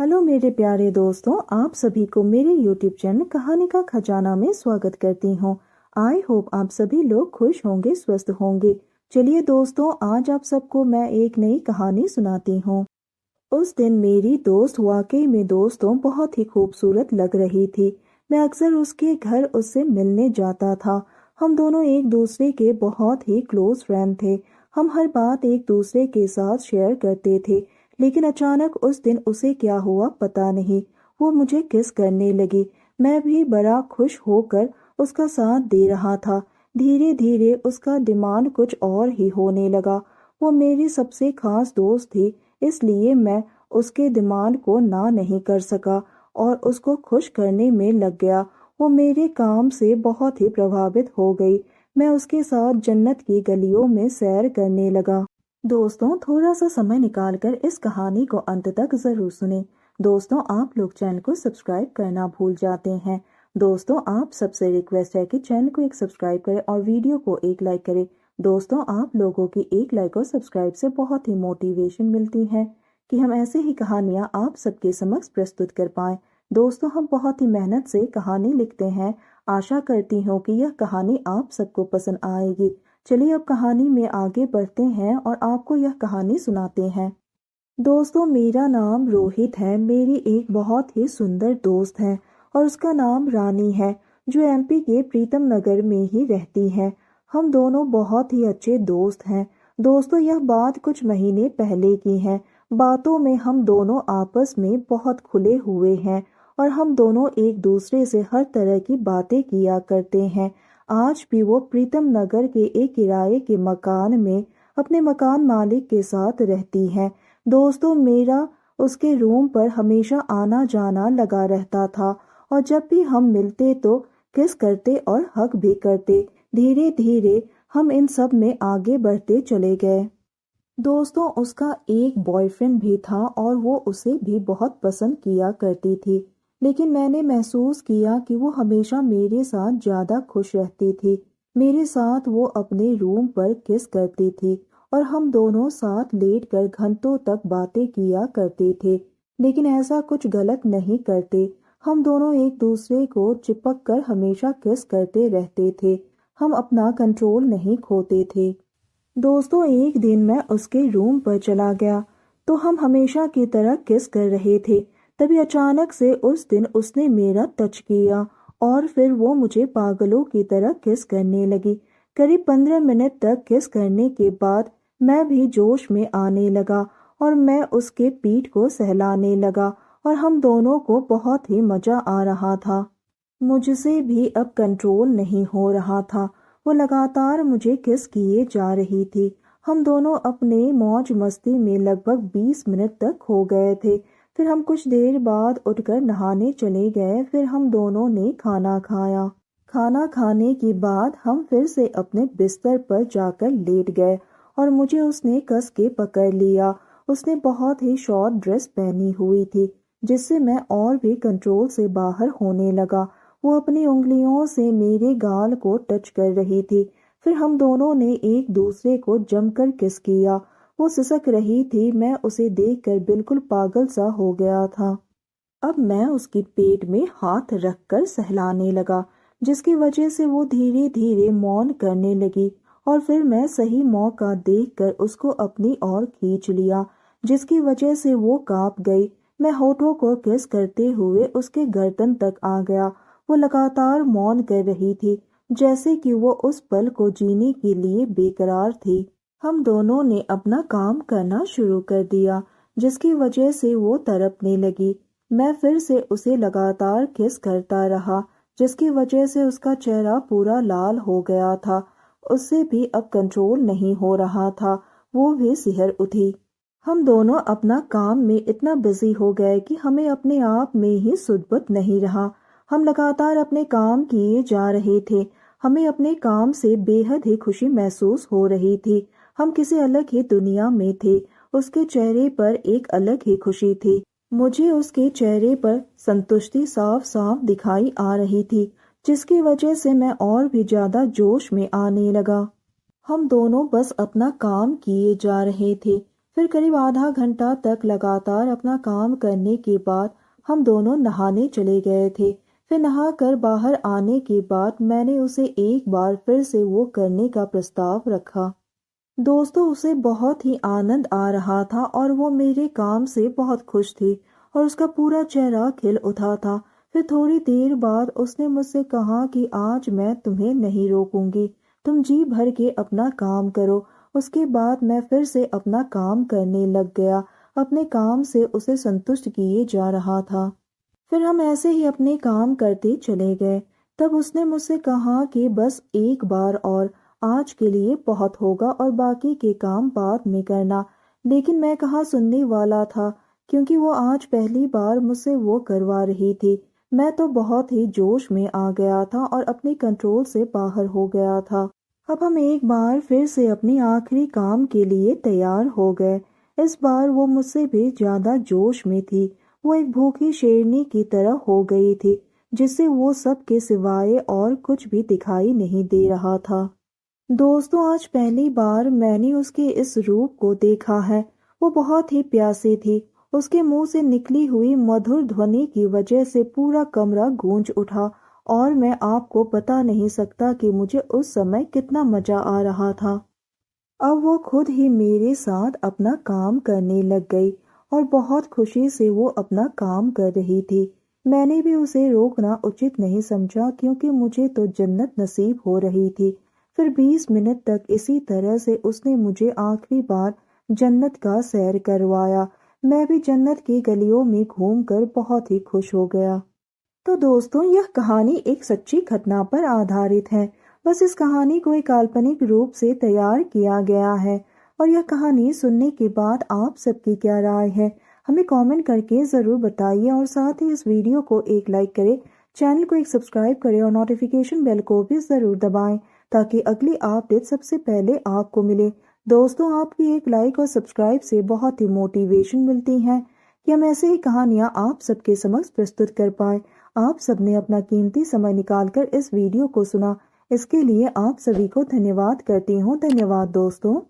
Hello मेरे प्यारे दोस्तों, आप सभी को मेरे यूट्यूब चैनल कहानी का खजाना में स्वागत करती हूँ। आई होप आप सभी लोग खुश होंगे, स्वस्थ होंगे। चलिए दोस्तों, आज आप सबको मैं एक नई कहानी सुनाती हूँ। उस दिन मेरी दोस्त वाकई में दोस्तों बहुत ही खूबसूरत लग रही थी। मैं अक्सर उसके घर उससे मिलने जाता था। हम दोनों एक दूसरे के बहुत ही क्लोज फ्रेंड थे। हम हर बात एक दूसरे के साथ शेयर करते थे। लेकिन अचानक उस दिन उसे क्या हुआ पता नहीं, वो मुझे किस करने लगी। मैं भी बड़ा खुश होकर उसका साथ दे रहा था। धीरे धीरे उसका डिमांड कुछ और ही होने लगा। वो मेरी सबसे खास दोस्त थी, इसलिए मैं उसके डिमांड को ना नहीं कर सका और उसको खुश करने में लग गया। वो मेरे काम से बहुत ही प्रभावित हो गई। मैं उसके साथ जन्नत की गलियों में सैर करने लगा। दोस्तों, थोड़ा सा समय निकालकर इस कहानी को अंत तक जरूर सुने। दोस्तों, आप लोग चैनल को सब्सक्राइब करना भूल जाते हैं। दोस्तों, आप सबसे रिक्वेस्ट है कि चैनल को एक सब्सक्राइब करें और वीडियो को एक लाइक करें। दोस्तों, आप लोगों की एक लाइक और सब्सक्राइब से बहुत ही मोटिवेशन मिलती है कि हम ऐसे ही कहानियां आप सबके समक्ष प्रस्तुत कर पाएं। दोस्तों, हम बहुत ही मेहनत से कहानी लिखते हैं। आशा करती हूँ कि यह कहानी आप सबको पसंद आएगी। चलिए अब कहानी में आगे बढ़ते हैं और आपको यह कहानी सुनाते हैं। दोस्तों, मेरा नाम रोहित है। मेरी एक बहुत ही सुंदर दोस्त है और उसका नाम रानी है, जो एमपी के प्रीतम नगर में ही रहती है। हम दोनों बहुत ही अच्छे दोस्त हैं। दोस्तों, यह बात कुछ महीने पहले की है। बातों में हम दोनों आपस में बहुत खुले हुए हैं और हम दोनों एक दूसरे से हर तरह की बातें किया करते हैं। आज भी वो प्रीतम नगर के एक किराए के मकान में अपने मकान मालिक के साथ रहती है। दोस्तों, मेरा उसके रूम पर हमेशा आना जाना लगा रहता था और जब भी हम मिलते तो किस करते और हक भी करते। धीरे धीरे हम इन सब में आगे बढ़ते चले गए। दोस्तों, उसका एक बॉयफ्रेंड भी था और वो उसे भी बहुत पसंद किया करती थी। लेकिन मैंने महसूस किया कि वो हमेशा मेरे साथ ज्यादा खुश रहती थी। मेरे साथ वो अपने रूम पर किस करती थी और हम दोनों साथ लेटकर घंटों तक बातें किया करते थे। लेकिन ऐसा कुछ गलत नहीं करते। हम दोनों एक दूसरे को चिपक कर हमेशा किस करते रहते थे। हम अपना कंट्रोल नहीं खोते थे। दोस्तों, एक दिन मैं उसके रूम पर चला गया तो हम हमेशा की तरह किस कर रहे थे। तभी अचानक से उस दिन उसने मेरा टच किया और फिर वो मुझे पागलों की तरह किस करने लगी। करीब 15 मिनट तक किस करने के बाद मैं भी जोश में आने लगा और मैं उसके पीठ को सहलाने लगा और हम दोनों को बहुत ही मजा आ रहा था। मुझसे भी अब कंट्रोल नहीं हो रहा था। वो लगातार मुझे किस किए जा रही थी। हम दोनों अपने मौज मस्ती में लगभग 20 मिनट तक खो गए थे। फिर हम कुछ देर बाद उठकर नहाने चले गए। फिर हम दोनों ने खाना खाया। खाना खाने के बाद हम फिर से अपने बिस्तर पर जाकर लेट गए और मुझे उसने कस के पकड़ लिया। उसने बहुत ही शॉर्ट ड्रेस पहनी हुई थी, जिससे मैं और भी कंट्रोल से बाहर होने लगा। वो अपनी उंगलियों से मेरे गाल को टच कर रही थी। फिर हम दोनों ने एक दूसरे को जमकर किस किया। वो सिसक रही थी। मैं उसे देखकर बिल्कुल पागल सा हो गया था। अब मैं उसकी पेट में हाथ रखकर सहलाने लगा, जिसकी वजह से वो धीरे धीरे मौन करने लगी और फिर मैं सही मौका देखकर उसको अपनी ओर खींच लिया, जिसकी वजह से वो कांप गई। मैं होठों को किस करते हुए उसके गर्दन तक आ गया। वो लगातार मौन कर रही थी, जैसे कि वो उस पल को जीने के लिए बेकरार थी। हम दोनों ने अपना काम करना शुरू कर दिया, जिसकी वजह से वो तड़पने लगी। मैं फिर से उसे लगातार किस करता रहा, जिसकी वजह से उसका चेहरा पूरा लाल हो गया था। उससे भी अब कंट्रोल नहीं हो रहा था। वो भी सिहर उठी। हम दोनों अपना काम में इतना बिजी हो गए कि हमें अपने आप में ही सुध-बुध नहीं रहा। हम लगातार अपने काम किए जा रहे थे। हमें अपने काम से बेहद ही खुशी महसूस हो रही थी। हम किसी अलग ही दुनिया में थे। उसके चेहरे पर एक अलग ही खुशी थी। मुझे उसके चेहरे पर संतुष्टि साफ साफ दिखाई आ रही थी, जिसकी वजह से मैं और भी ज्यादा जोश में आने लगा। हम दोनों बस अपना काम किए जा रहे थे। फिर करीब आधा घंटा तक लगातार अपना काम करने के बाद हम दोनों नहाने चले गए थे। फिर नहाकर बाहर आने के बाद मैंने उसे एक बार फिर से वो करने का प्रस्ताव रखा। दोस्तों, उसे बहुत ही आनंद आ रहा था और वो मेरे काम से बहुत खुश थी और उसका पूरा चेहरा खिल उठा था। फिर थोड़ी देर बाद उसने मुझसे कहा कि आज मैं तुम्हें नहीं रोकूंगी, तुम जी भर के अपना काम करो। उसके बाद मैं फिर से अपना काम करने लग गया। अपने काम से उसे संतुष्ट किए जा रहा था। फिर हम ऐसे ही अपने काम करते चले गए। तब उसने मुझसे कहा कि बस एक बार और, आज के लिए बहुत होगा और बाकी के काम बाद में करना। लेकिन मैं कहाँ सुनने वाला था, क्योंकि वो आज पहली बार मुझसे वो करवा रही थी। मैं तो बहुत ही जोश में आ गया था और अपने कंट्रोल से बाहर हो गया था। अब हम एक बार फिर से अपने आखिरी काम के लिए तैयार हो गए। इस बार वो मुझसे भी ज्यादा जोश में थी। वो एक भूखी शेरनी की तरह हो गई थी, जिससे वो सब के सिवाय और कुछ भी दिखाई नहीं दे रहा था। दोस्तों, आज पहली बार मैंने उसके इस रूप को देखा है। वो बहुत ही प्यासी थी। उसके मुंह से निकली हुई मधुर ध्वनि की वजह से पूरा कमरा गूंज उठा और मैं आपको बता नहीं सकता कि मुझे उस समय कितना मजा आ रहा था। अब वो खुद ही मेरे साथ अपना काम करने लग गई और बहुत खुशी से वो अपना काम कर रही थी। मैंने भी उसे रोकना उचित नहीं समझा, क्योंकि मुझे तो जन्नत नसीब हो रही थी। फिर 20 मिनट तक इसी तरह से उसने मुझे आखिरी बार जन्नत का सैर करवाया। मैं भी जन्नत की गलियों में घूमकर बहुत ही खुश हो गया। तो दोस्तों, यह कहानी एक सच्ची घटना पर आधारित है। बस इस कहानी को एक काल्पनिक रूप से तैयार किया गया है। और यह कहानी सुनने के बाद आप सबकी क्या राय है, हमें कमेंट करके ज़रूर बताइए। और साथ ही इस वीडियो को एक लाइक करें, चैनल को एक सब्सक्राइब करें और नोटिफिकेशन बेल को भी ज़रूर दबाएं, ताकि अगली अपडेट सबसे पहले आपको मिले। दोस्तों, आपकी एक लाइक और सब्सक्राइब से बहुत ही मोटिवेशन मिलती है कि हम ऐसे ही कहानियाँ आप सबके समक्ष प्रस्तुत कर पाए। आप सबने अपना कीमती समय निकालकर इस वीडियो को सुना, इसके लिए आप सभी को धन्यवाद करती हूँ। धन्यवाद दोस्तों।